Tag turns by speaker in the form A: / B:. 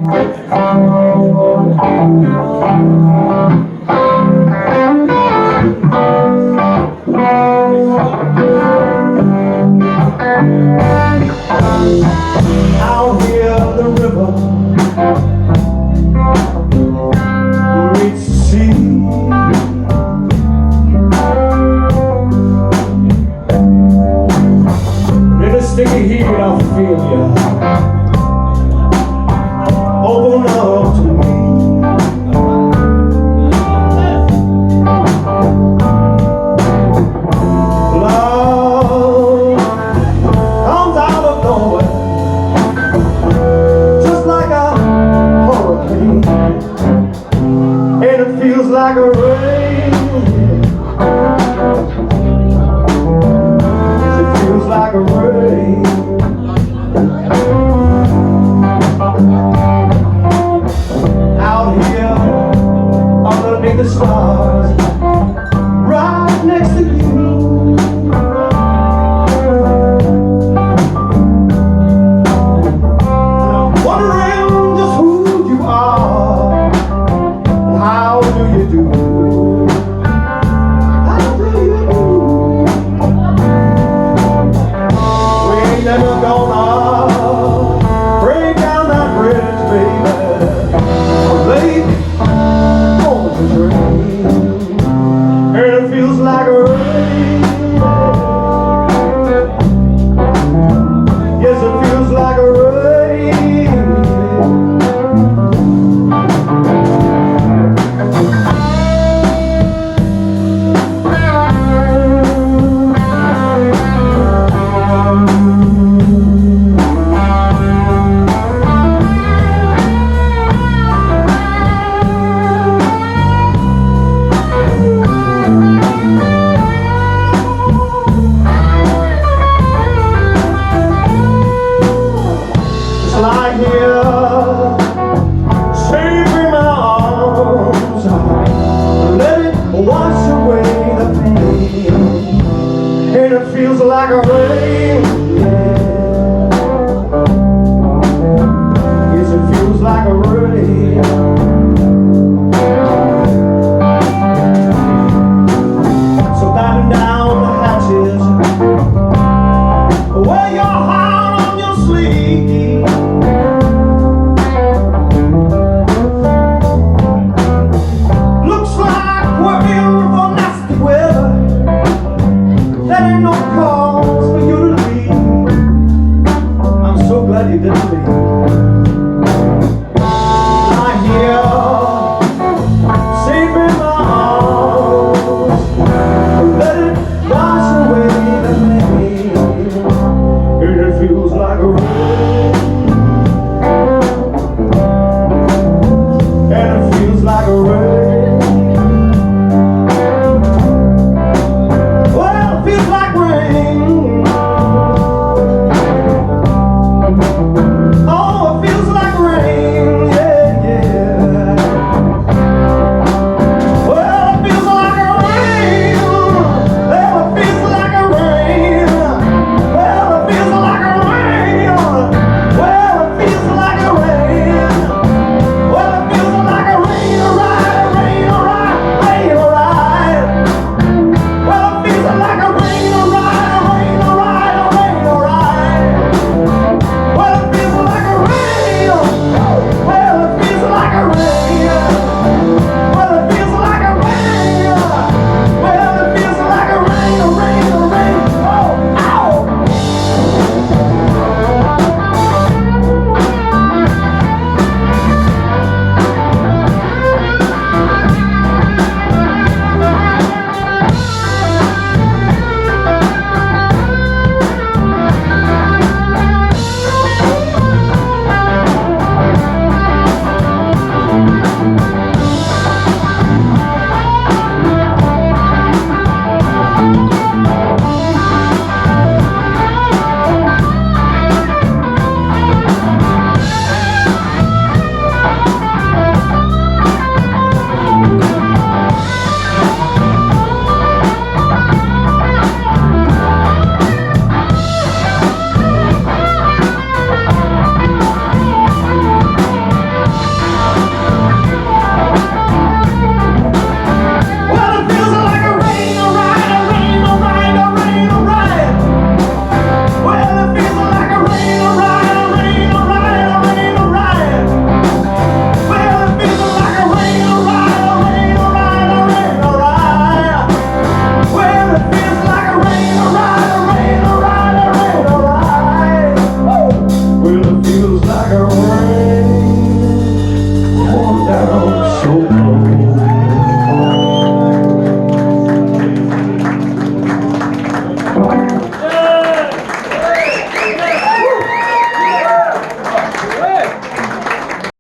A: Out here the river meets the sea. In the sticky heat I feel ya open up to me. Love comes out of nowhere, just like a hurricane, and it feels like a rain. Yes, it feels like a rain. Out here underneath the stars, right next to you. Wondering just who you are, and how do you do? How do you do? We ain't never gonna break down that bridge, baby. I'm late on the train, and it feels like a rain. Yes, it feels like a rain. Lie here, safe in my arms, let it wash away the pain, and it feels like a rain. Yes, it feels like a rain.